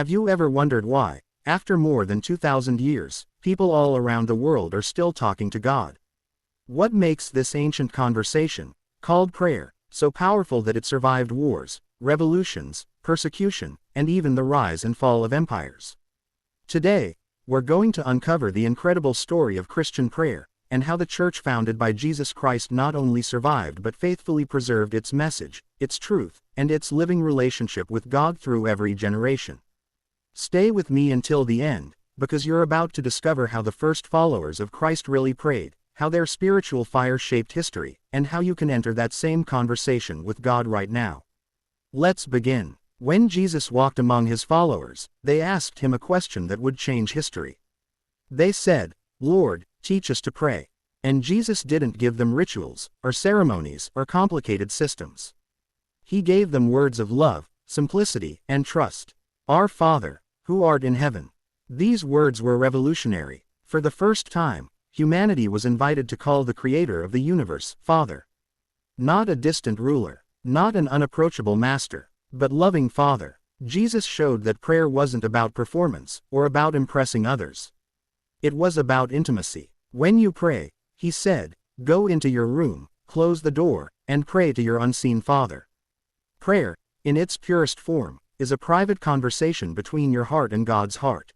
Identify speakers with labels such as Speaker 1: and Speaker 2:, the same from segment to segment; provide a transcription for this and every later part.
Speaker 1: Have you ever wondered why, after more than 2,000 years, people all around the world are still talking to God? What makes this ancient conversation, called prayer, so powerful that it survived wars, revolutions, persecution, and even the rise and fall of empires? Today, we're going to uncover the incredible story of Christian prayer, and how the church founded by Jesus Christ not only survived but faithfully preserved its message, its truth, and its living relationship with God through every generation. Stay with me until the end, because you're about to discover how the first followers of Christ really prayed, how their spiritual fire shaped history, and how you can enter that same conversation with God right now. Let's begin. When Jesus walked among his followers, they asked him a question that would change history. They said, "Lord, teach us to pray." And Jesus didn't give them rituals, or ceremonies, or complicated systems. He gave them words of love, simplicity, and trust. "Our Father, who art in heaven." These words were revolutionary. For the first time, humanity was invited to call the creator of the universe Father. Not a distant ruler, not an unapproachable master, but loving Father. Jesus showed that prayer wasn't about performance, or about impressing others. It was about intimacy. When you pray, he said, go into your room, close the door, and pray to your unseen Father. Prayer, in its purest form, is a private conversation between your heart and God's heart.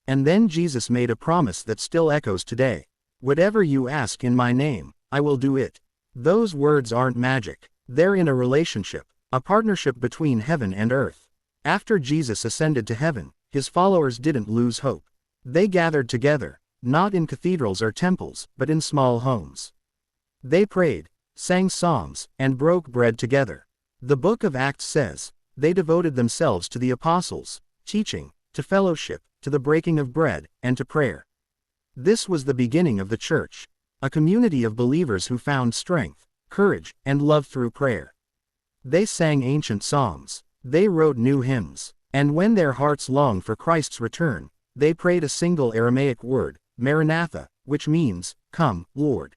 Speaker 1: And then Jesus made a promise that still echoes today. Whatever you ask in my name, I will do it. Those words aren't magic. They're in a relationship, a partnership between heaven and earth. After Jesus ascended to heaven, his followers didn't lose hope. They gathered together, not in cathedrals or temples, but in small homes. They prayed, sang psalms, and broke bread together. The book of Acts says, they devoted themselves to the apostles' teaching, to fellowship, to the breaking of bread, and to prayer. This was the beginning of the church, a community of believers who found strength, courage, and love through prayer. They sang ancient psalms, they wrote new hymns, and when their hearts longed for Christ's return, they prayed a single Aramaic word, Maranatha, which means, "Come, Lord."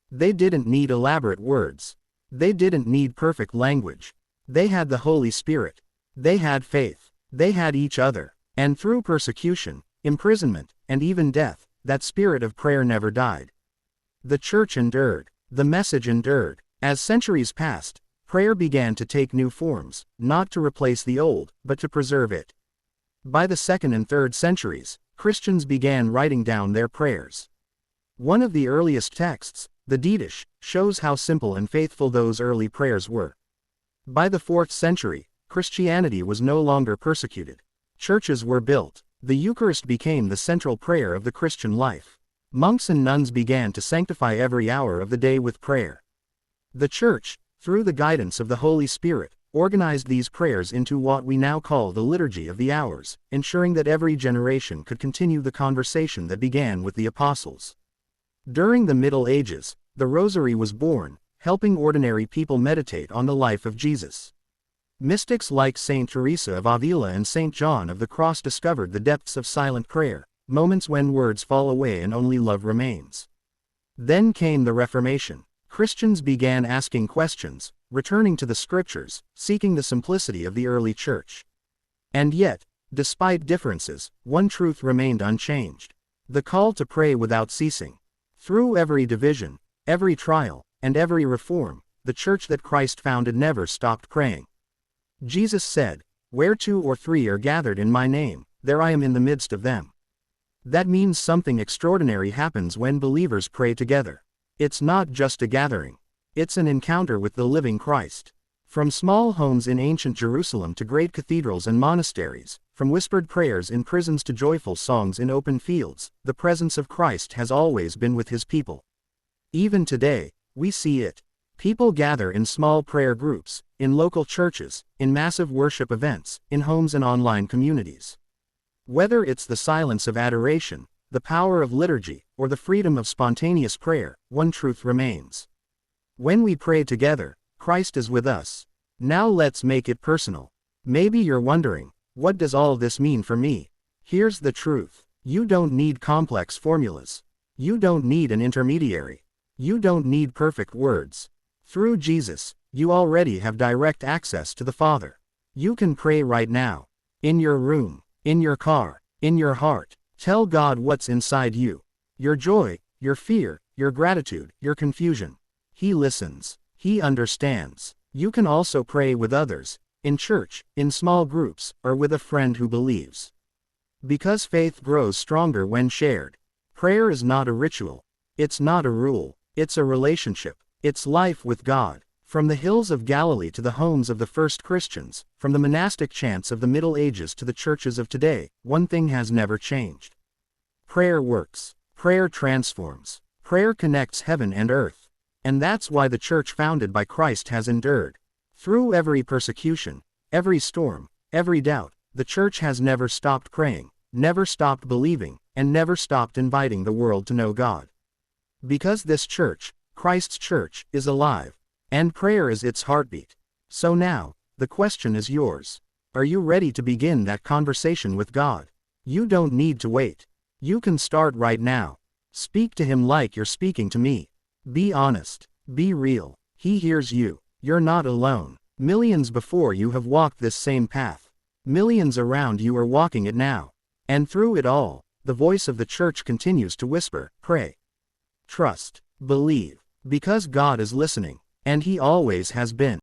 Speaker 1: They didn't need elaborate words. They didn't need perfect language. They had the Holy Spirit. They had faith. They had each other. And through persecution, imprisonment, and even death, that spirit of prayer never died. The church endured. The message endured. As centuries passed, prayer began to take new forms, not to replace the old, but to preserve it. By the 2nd and 3rd centuries, Christians began writing down their prayers. One of the earliest texts, the Didache, shows how simple and faithful those early prayers were. By the 4th century, Christianity was no longer persecuted. Churches were built. The Eucharist became the central prayer of the Christian life. Monks and nuns began to sanctify every hour of the day with prayer. The Church, through the guidance of the Holy Spirit, organized these prayers into what we now call the Liturgy of the Hours, ensuring that every generation could continue the conversation that began with the apostles. During the Middle Ages, the Rosary was born, helping ordinary people meditate on the life of Jesus. Mystics like Saint Teresa of Avila and Saint John of the Cross discovered the depths of silent prayer, moments when words fall away and only love remains. Then came the Reformation. Christians began asking questions, returning to the scriptures, seeking the simplicity of the early church. And yet, despite differences, one truth remained unchanged: the call to pray without ceasing. Through every division, every trial, and every reform, the church that Christ founded never stopped praying. Jesus said, "Where 2 or 3 are gathered in my name, there I am in the midst of them." That means something extraordinary happens when believers pray together. It's not just a gathering. It's an encounter with the living Christ. From small homes in ancient Jerusalem to great cathedrals and monasteries, from whispered prayers in prisons to joyful songs in open fields, the presence of Christ has always been with his people. Even today, we see it. People gather in small prayer groups, in local churches, in massive worship events, in homes and online communities. Whether it's the silence of adoration, the power of liturgy, or the freedom of spontaneous prayer, one truth remains. When we pray together, Christ is with us. Now let's make it personal. Maybe you're wondering, what does all this mean for me? Here's the truth. You don't need complex formulas. You don't need an intermediary. You don't need perfect words. Through Jesus, you already have direct access to the Father. You can pray right now. In your room, in your car, in your heart. Tell God what's inside you. Your joy, your fear, your gratitude, your confusion. He listens. He understands. You can also pray with others, in church, in small groups, or with a friend who believes. Because faith grows stronger when shared. Prayer is not a ritual. It's not a rule. It's a relationship. It's life with God. From the hills of Galilee to the homes of the first Christians, from the monastic chants of the Middle Ages to the churches of today, one thing has never changed. Prayer works. Prayer transforms. Prayer connects heaven and earth. And that's why the church founded by Christ has endured. Through every persecution, every storm, every doubt, the church has never stopped praying, never stopped believing, and never stopped inviting the world to know God. Because this church, Christ's church, is alive, and prayer is its heartbeat. So now, the question is yours. Are you ready to begin that conversation with God? You don't need to wait. You can start right now. Speak to Him like you're speaking to me. Be honest. Be real. He hears you. You're not alone. Millions before you have walked this same path. Millions around you are walking it now. And through it all, the voice of the church continues to whisper, pray. Trust. Believe. Because God is listening. And He always has been.